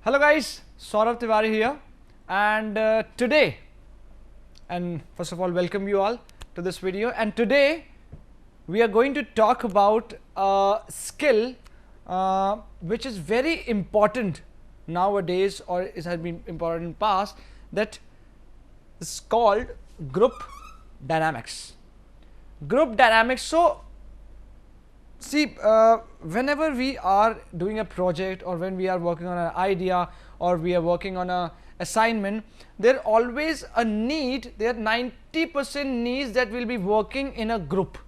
Hello guys, Saurav Tiwari here, and today, and first of all welcome you all to this video, and today we are going to talk about a skill which is very important nowadays, or it has been important in past, that is called group dynamics. Group dynamics. So see, whenever we are doing a project, or when we are working on an idea, or we are working on a assignment, there always a need, there are 90% needs that will be working in a group,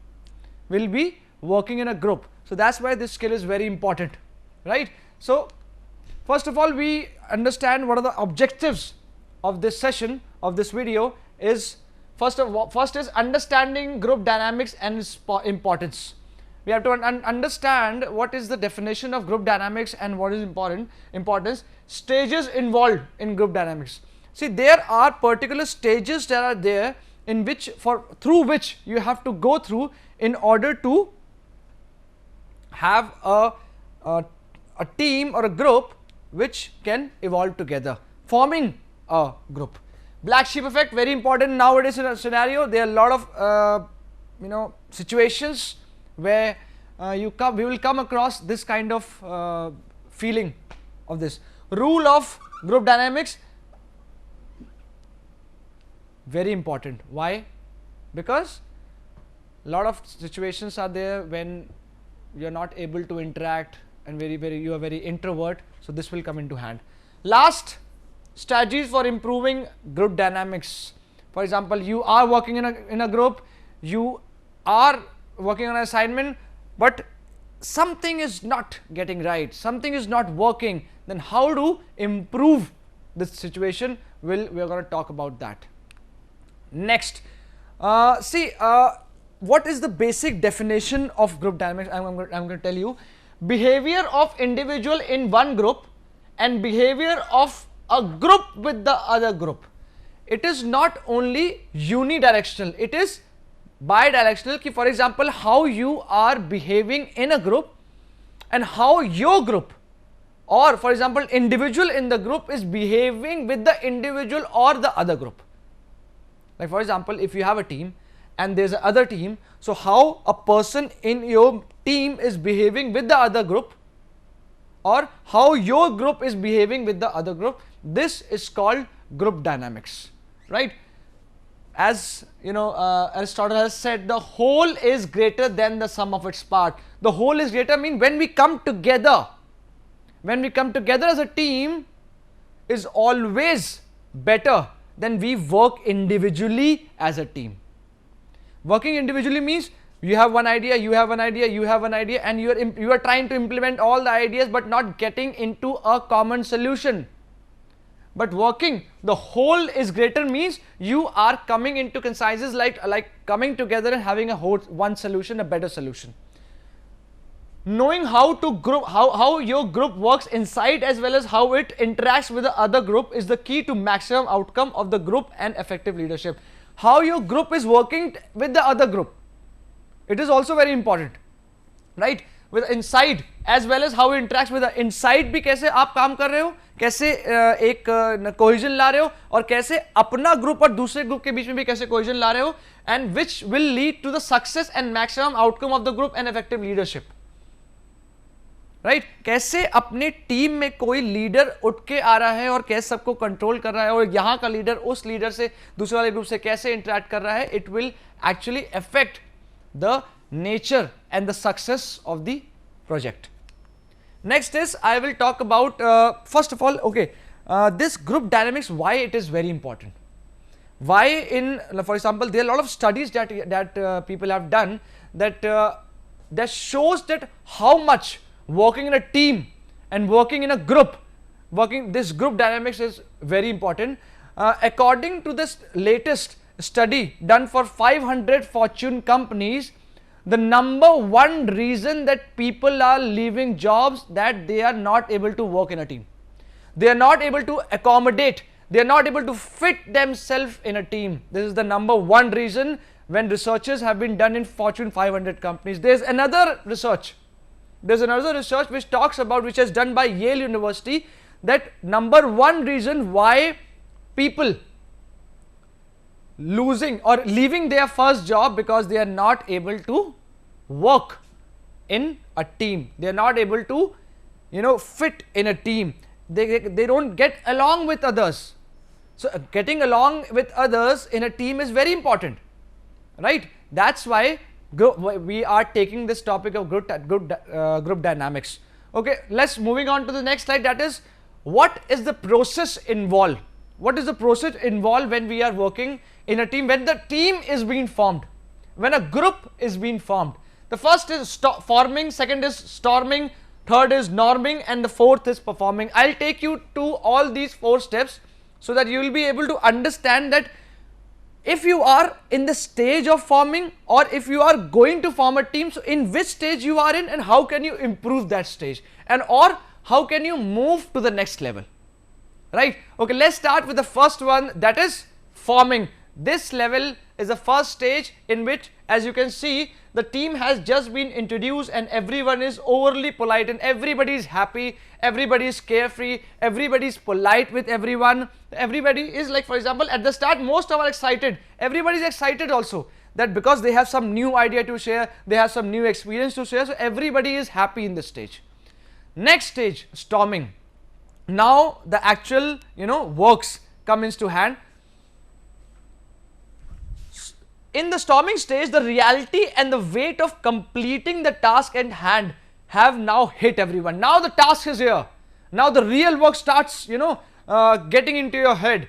so that's why this skill is very important, right? So first of all, we understand what are the objectives of this session, of this video. Is first is understanding group dynamics and its importance. We have to understand what is the definition of group dynamics and what is importance, stages involved in group dynamics. See, there are particular stages that are there in which through which you have to go through in order to have a team or a group which can evolve together, forming a group. Black sheep effect, very important nowadays in a scenario. There are a lot of situations where we will come across this kind of feeling of this. Rule of group dynamics, very important. Why? Because a lot of situations are there when you are not able to interact, and you are very introvert, so this will come into hand. Last, strategies for improving group dynamics. For example, you are working in a group, you are working on an assignment, but something is not getting right, something is not working, then how to improve this situation, we are going to talk about that. Next, what is the basic definition of group dynamics? I'm going to tell you. Behavior of individual in one group and behavior of a group with the other group. It is not only unidirectional, it is bidirectional. For example, how you are behaving in a group and how your group, or for example individual in the group, is behaving with the individual or the other group. Like for example, if you have a team and there's another team, so how a person in your team is behaving with the other group, or how your group is behaving with the other group, this is called group dynamics, right? As you know, Aristotle has said, the whole is greater than the sum of its part. The whole is greater means when we come together as a team is always better than we work individually as a team. Working individually means you have one idea, you have one idea, you have one idea, and you are trying to implement all the ideas but not getting into a common solution. But working the whole is greater means you are coming into consensus, like coming together and having a one solution, a better solution. Knowing how your group works inside as well as how it interacts with the other group is the key to maximum outcome of the group and effective leadership. How your group is working with the other group, it is also very important, right? With inside as well as how it interacts with the inside, भी कैसे आप काम कर रहे हो, कैसे एक cohesion ला रहे हो, और कैसे अपना ग्रुप और दूसरे ग्रुप के बीच में भी कैसे कोहेजन ला रहे हो, and which will lead to the success and maximum outcome of the group and effective leadership, right? कैसे अपने टीम में कोई लीडर उठ के आ रहा है और कैसे सबको कंट्रोल कर रहा है, और यहाँ का लीडर उस लीडर से दूसरे वाले ग्रुप से कैसे इंटरेक्ट कर रहा है, it will actually affect the nature and the success of the project. Next is, I will talk about first of all, this group dynamics, why it is very important. Why for example, there are a lot of studies that people have done that shows that how much working in a team and working in a group, this group dynamics is very important. According to this latest study done for 500 Fortune companies, the number one reason that people are leaving jobs, that they are not able to work in a team. They are not able to accommodate, they are not able to fit themselves in a team. This is the number one reason when researches have been done in Fortune 500 companies. There is another research which talks about, which is done by Yale University, that number one reason why people losing or leaving their first job, because they are not able to work in a team, they are not able to fit in a team, they don't get along with others. So getting along with others in a team is very important, right? That's why we are taking this topic of group dynamics. Okay, let's moving on to the next slide, that is what is the process involved. What is the process involved when we are working in a team, when the team is being formed, when a group is being formed? The first is forming, second is storming, third is norming, and the fourth is performing. I'll take you to all these 4 steps so that you will be able to understand that if you are in the stage of forming or if you are going to form a team, so in which stage you are in and how can you improve that stage, and or how can you move to the next level, right? Okay, let's start with the first one, that is forming. This level is the first stage in which, as you can see, the team has just been introduced and everyone is overly polite and everybody is happy, everybody is carefree, everybody is polite with everyone, everybody is like, for example, at the start most of are excited, everybody is excited also, that because they have some new idea to share, they have some new experience to share, so everybody is happy in this stage. Next stage, storming. Now the actual works come into hand. In the storming stage, the reality and the weight of completing the task at hand have now hit everyone. Now the task is here. Now the real work starts, getting into your head.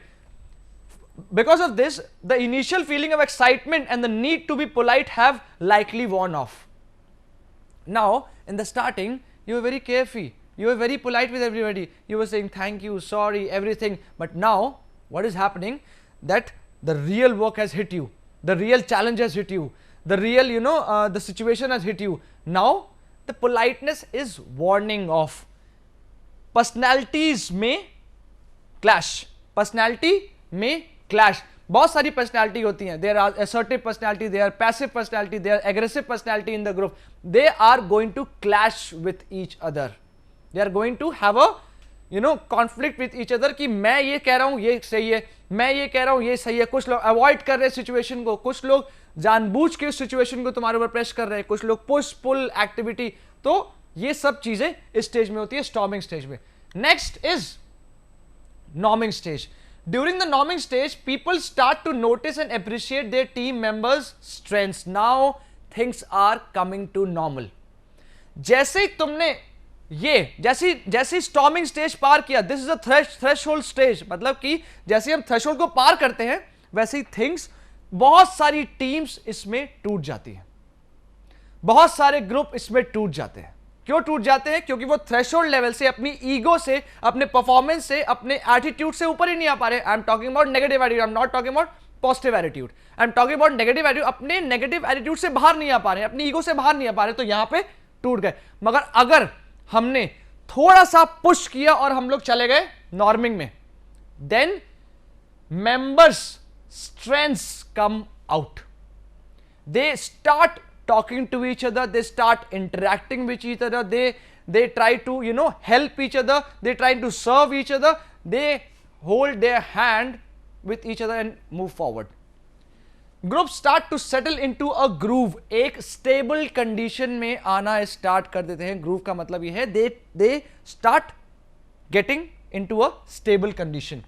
Because of this, the initial feeling of excitement and the need to be polite have likely worn off. Now, in the starting, you were very carefree. You were very polite with everybody. You were saying thank you, sorry, everything. But now, what is happening? That the real work has hit you. The real challenge has hit you, the real the situation has hit you. Now the politeness is warning off. Personalities may clash, personality may clash. बहुत सारी personality होती हैं. There are assertive personality, there are passive personality, there are aggressive personality in the group. They are going to clash with each other. They are going to have a conflict with each other कि मैं ये कह रहा हूं ये सही है, मैं ये कह रहा हूं ये सही है. कुछ लोग अवॉइड कर रहे हैं सिचुएशन को, कुछ लोग जानबूझ के उस सिचुएशन को तुम्हारे ऊपर प्रेस कर रहे हैं, कुछ लोग पुश पुल एक्टिविटी. तो ये सब चीजें इस स्टेज में होती है, स्टॉर्मिंग स्टेज में. Next is norming stage. During the norming stage, people start to notice and appreciate their team members' strengths. Now things are coming to normal. जैसे ही तुमने जैसी स्टॉर्मिंग स्टेज पार किया, this is a threshold stage, मतलब कि जैसे हम threshold को पार करते हैं वैसे ही थिंग्स, बहुत सारी टीम्स इसमें टूट जाती हैं, बहुत सारे ग्रुप इसमें टूट जाते हैं. क्यों टूट जाते हैं? क्योंकि वो थ्रेशोल्ड लेवल से, अपनी ईगो से, अपने परफॉर्मेंस से, अपने एटीट्यूड से ऊपर ही नहीं आ पा रहे. I am talking about negative attitude, I am not talking about positive attitude. I am talking about negative attitude. अपने नेगेटिव एटीट्यूड से बाहर नहीं आ पा रहे हैं, अपनी ईगो से बाहर नहीं आ पा रहे, तो यहां पे टूट गए. मगर अगर हमने थोड़ा सा पुश किया और हम लोग चले गए नॉर्मिंग में, then members strengths come out. They start talking to each other, they start interacting with each other, they try to help each other, they try to serve each other, they hold their hand with each other and move forward. Groups start to settle into a groove. एक stable condition में आना start कर देते हैं. groove का मतलब ये है they start getting into a stable condition.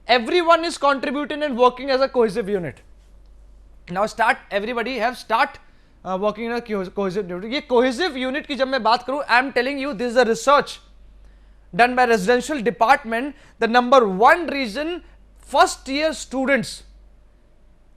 Everyone is contributing and working as a cohesive unit. Now everybody have start working in a cohesive unit. ये cohesive unit की जब मैं बात करूं, I am telling you this is a research done by residential department. The number one reason first year students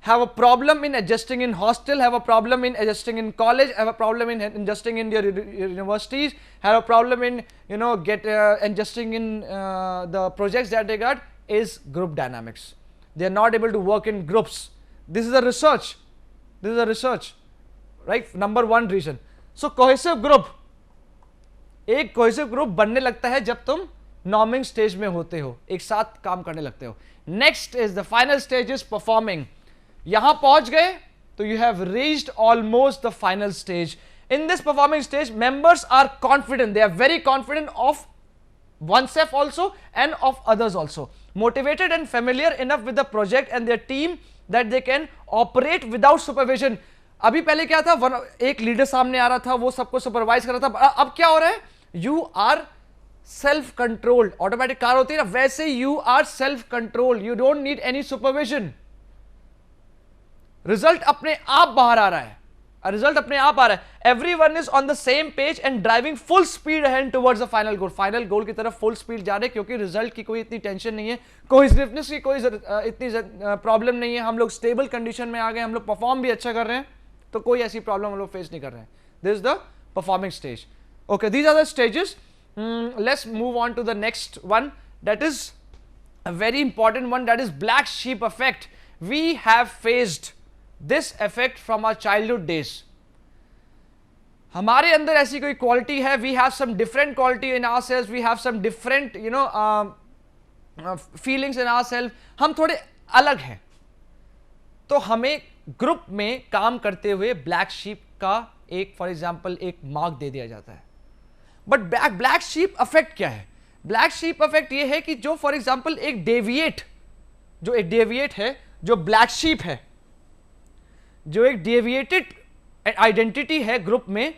have a problem in adjusting in hostel, have a problem in adjusting in college, have a problem in adjusting in their universities, have a problem in adjusting in the projects that they got, is group dynamics. They are not able to work in groups. This is a research. This is a research. Right, number one reason. So cohesive group, एक cohesive group बनने लगता है जब तुम norming stage में होते हो, एक साथ काम करने लगते हो. Next is the final stage is performing. यहां पहुंच गए तो you have reached almost the final stage. In this performing stage, members are confident. They are very confident of oneself also and of others also. Motivated and familiar enough with the project and their team that they can operate without supervision. अभी पहले क्या था, एक leader सामने आ रहा था, वो सबको सुपरवाइज कर रहा था. अब क्या हो रहा है, you are self controlled. Automatic car होती है ना, वैसे you are self control, you don't need any supervision. Result अपने आप बाहर आ रहा है, रिजल्ट अपने आप आ रहा है. Everyone is on the same page and driving full speed ahead towards the final goal. Final goal की तरफ फुल स्पीड जा रहे हैं, क्योंकि रिजल्ट की कोई इतनी टेंशन नहीं है, कोहेसिवनेस की कोई इतनी प्रॉब्लम नहीं है. हम लोग स्टेबल कंडीशन में आ गए, हम लोग परफॉर्म भी अच्छा कर रहे हैं, तो कोई ऐसी प्रॉब्लम हम लोग फेस नहीं कर रहे हैं. This is the performing stage. Okay, these are the stages. Let's move on to the next one, that is a very important one, that is black sheep effect. We have faced this effect from our childhood days. हमारे अंदर ऐसी कोई quality है, we have some different quality in ourselves, we have some different feelings in ourselves. हम थोड़े अलग हैं, तो हमें ग्रुप में काम करते हुए ब्लैक शीप का एक फॉर एग्जाम्पल एक मार्क दे दिया जाता है. बट ब्लैक शीप अफेक्ट क्या है? ब्लैक शीप अफेक्ट ये है कि जो फॉर एग्जाम्पल एक डेविएट है, जो ब्लैक शीप है, जो एक डेविएटेड आइडेंटिटी है ग्रुप में,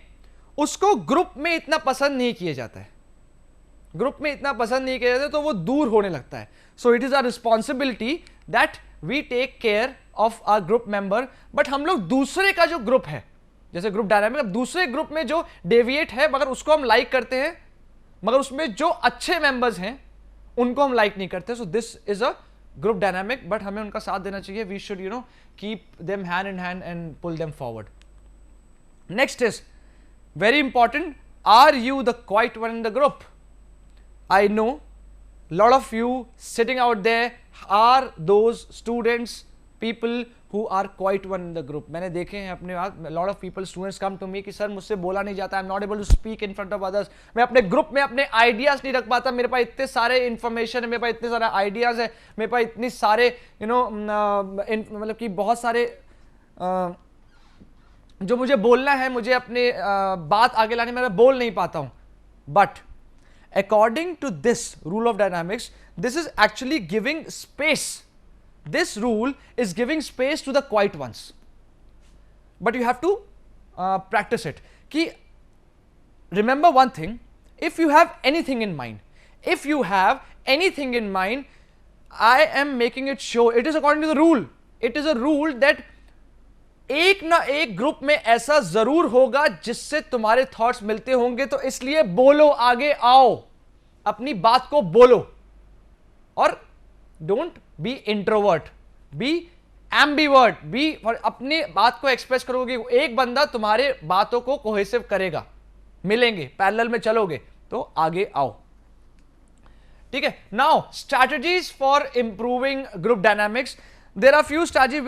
उसको ग्रुप में इतना पसंद नहीं किया जाता है. ग्रुप में इतना पसंद नहीं किया जाता है, तो वो दूर होने लगता है. So it is our responsibility that we take care of our group member. But हम लोग दूसरे का जो ग्रुप है, जैसे ग्रुप डायनामिक, दूसरे ग्रुप में जो डेविएट है मगर उसको हम लाइक करते हैं, मगर उसमें जो अच्छे मेंबर्स हैं उनको हम लाइक नहीं करते. So this is a group dynamic, but हमें उनका साथ देना चाहिए. We should keep them hand in hand and pull them forward. Next is very important, are you the quite one in the group? I know lot of you sitting out there are those students, people who are quite one in the group. मैंने देखे हैं अपने आप, lot of people, students come to me कि sir मुझसे बोला नहीं जाता, I'm not able to speak in front of others. मैं अपने ग्रुप में अपने आइडियाज नहीं रख पाता, मेरे पास इतने सारे इंफॉर्मेशन है, मेरे पास इतने सारे आइडियाज है, मेरे पास इतनी सारे मतलब कि बहुत सारे जो मुझे बोलना है, मुझे अपने बात आगे लाने में मैं बोल नहीं पाता हूँ. But according to this rule of dynamics, this is actually giving space. This rule is giving space to the quiet ones, but you have to practice it. Ki remember one thing, if you have anything in mind, I am making it show, it is according to the rule. It is a rule that एक ना एक group में ऐसा जरूर होगा जिससे तुम्हारे thoughts मिलते होंगे, तो इसलिए बोलो, आगे आओ, अपनी बात को बोलो. और don't be introvert, be ambivert, be अपनी बात को एक्सप्रेस करोगे. एक बंदा तुम्हारे बातों को कोहेसिव करेगा, मिलेंगे, पैरेलल में चलोगे, तो आगे आओ. ठीक है. Now strategies for improving group dynamics. There are few strategies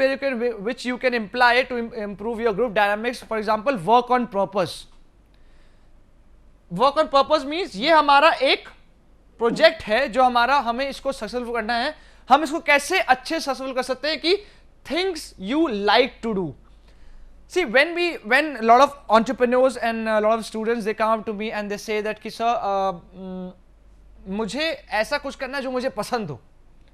which you can imply to improve your group dynamics. For example, work on purpose. Work on purpose means ये हमारा एक प्रोजेक्ट है जो हमें इसको सक्सेसफुल करना है. हम इसको कैसे अच्छे सक्सेसफुल कर सकते हैं कि things you like to do. See, when a lot of entrepreneurs and a lot of students, they come up to me and they say that कि sir मुझे ऐसा कुछ करना है जो मुझे पसंद हो.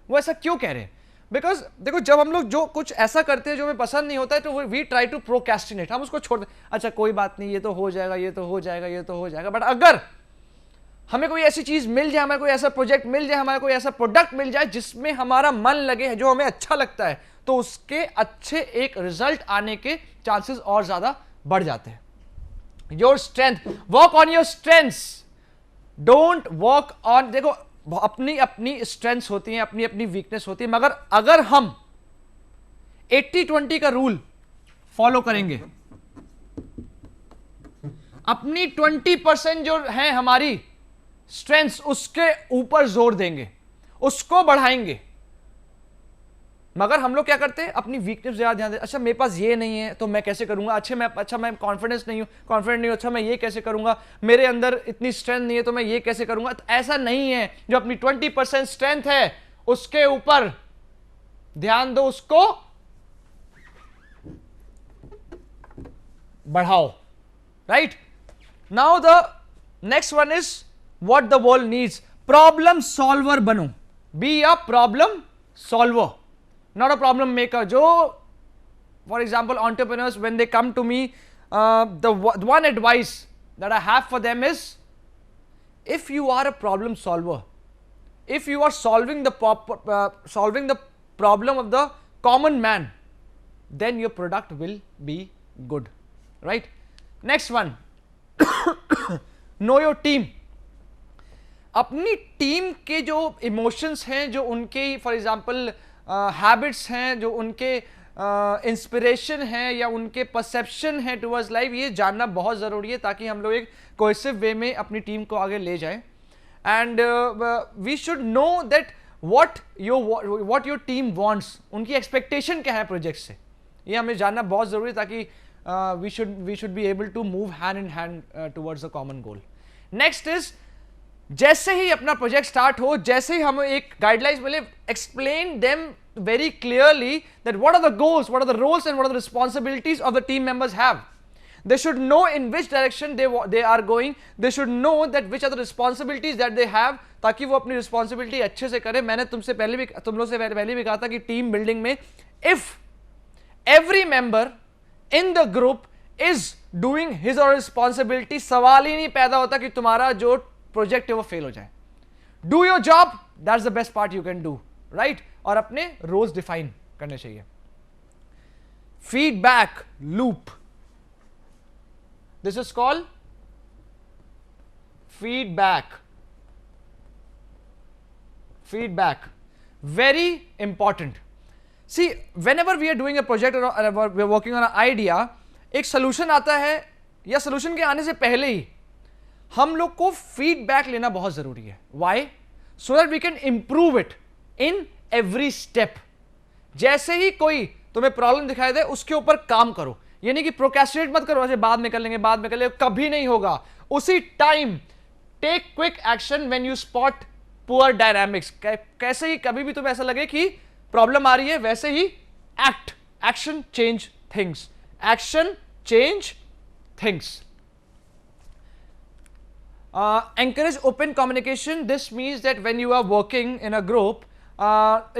वो ऐसा क्यों कह रहे हैं? बिकॉज देखो, जब हम लोग जो कुछ ऐसा करते हैं जो हमें पसंद नहीं होता है, तो वी ट्राई टू प्रोक्रेस्टिनेट, हम उसको छोड़ दें. अच्छा कोई बात नहीं, ये तो हो जाएगा, ये तो हो जाएगा, ये तो हो जाएगा. बट अगर हमें कोई ऐसी चीज मिल जाए, हमें कोई ऐसा प्रोजेक्ट मिल जाए, हमारा कोई ऐसा प्रोडक्ट मिल जाए जिसमें हमारा मन लगे, जो हमें अच्छा लगता है, तो उसके अच्छे एक रिजल्ट आने के चांसेस और ज्यादा बढ़ जाते हैं. Your strength, work on your strengths, don't work on. देखो, अपनी अपनी स्ट्रेंथ्स होती हैं, अपनी अपनी वीकनेस होती है, मगर अगर हम 80-20 का रूल फॉलो करेंगे, अपनी 20% जो है हमारी स्ट्रेंथ्स, उसके ऊपर जोर देंगे, उसको बढ़ाएंगे. मगर हम लोग क्या करते हैं, अपनी वीकनेस ज्यादा ध्यान देते. अच्छा मेरे पास ये नहीं है तो मैं कैसे करूंगा. अच्छा मैं कॉन्फिडेंट नहीं हूं, अच्छा मैं ये कैसे करूंगा. मेरे अंदर इतनी स्ट्रेंथ नहीं है तो मैं ये कैसे करूंगा. तो ऐसा नहीं है. जो अपनी 20% स्ट्रेंथ है उसके ऊपर ध्यान दो, उसको बढ़ाओ. Right. Now the next one is what the world needs. Problem solver बनो, be a problem solver, not a problem maker. जो for example entrepreneurs, when they come to me, the one advice that I have for them is, if you are a problem solver, if you are solving the problem of the common man, then your product will be good, right? Next one, know your team. अपनी team के जो emotions हैं, जो उनके for example habits हैं, जो उनके inspiration हैं या उनके परसेप्शन है टुवर्ड्स लाइफ, ये जानना बहुत ज़रूरी है ताकि हम लोग एक कोहेसिव वे में अपनी टीम को आगे ले जाएं. And we should know that what your team wants, उनकी एक्सपेक्टेशन क्या है प्रोजेक्ट से, ये हमें जानना बहुत ज़रूरी है ताकि we should be able to move hand in hand towards a common goal. Next is, जैसे ही अपना प्रोजेक्ट स्टार्ट हो, जैसे ही हमें एक गाइडलाइंस मिले, explain them very clearly that what are the goals, what are the roles and what are the responsibilities of the team members have. They should know in which direction they are going. They should know that which are the responsibilities that they have, ताकि वो अपनी responsibility अच्छे से करें. मैंने तुम लोग से पहले भी कहा था कि टीम बिल्डिंग में if every member in the group is doing his or responsibility, सवाल ही नहीं पैदा होता कि तुम्हारा जो प्रोजेक्ट है वो फेल हो जाए. Do your job, that's the best part you can do, right? और अपने रोल्स डिफाइन करने चाहिए. Feedback loop, this is called feedback. Very important. See, whenever we are doing a project or we are working on an idea, एक solution आता है या solution के आने से पहले ही हम लोग को feedback लेना बहुत जरूरी है. Why? So that we can improve it in every step. जैसे ही कोई तुम्हें प्रॉब्लम दिखाई दे, उसके ऊपर काम करो. ये नहीं कि प्रोक्रेस्टिनेट मत करो, ऐसे बाद में कर लेंगे, बाद में कर लेंगे, कभी नहीं होगा. उसी time take quick action when you spot poor dynamics. कैसे ही कभी भी तुम्हें ऐसा लगे कि प्रॉब्लम आ रही है, वैसे ही action change things. Action change things. Encourage open communication. This means that when you are working in a group,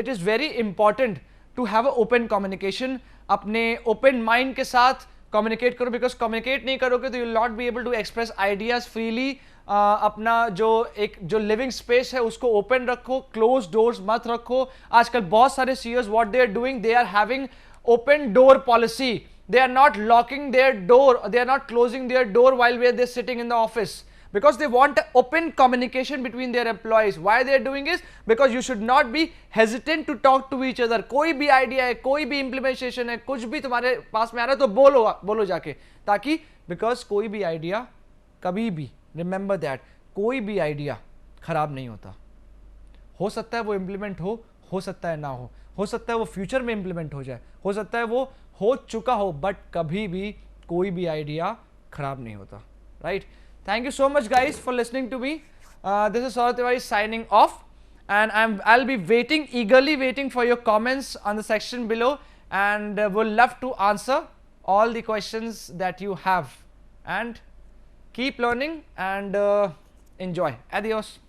it is very important to have an open communication. अपने open mind के साथ communicate करो, because communicate नहीं करोगे तो you will not be able to express ideas freely. अपना जो living space है उसको ओपन रखो, क्लोज डोर्स मत रखो. आजकल बहुत सारे CEOs what they are doing, they are having open door policy. They are not locking their door, they are not closing their door while they are sitting in the office, because they want open communication between their employees. Why they are doing is because you should not be hesitant to talk to each other. कोई भी idea है, कोई भी implementation है, कुछ भी तुम्हारे पास में आ रहा है तो बोलो जाके, ताकि बिकॉज कोई भी आइडिया कभी भी, रिमेंबर दैट, कोई भी आइडिया खराब नहीं होता. हो सकता है वो इंप्लीमेंट हो सकता है ना हो सकता है वो फ्यूचर में इंप्लीमेंट हो जाए, हो सकता है वो हो चुका हो, बट कभी भी कोई भी आइडिया खराब नहीं होता, right? Thank you so much guys for listening to me. This is Saurav Tiwari signing off, and I'll be eagerly waiting for your comments on the section below, and would love to answer all the questions that you have. And keep learning and enjoy. Adios.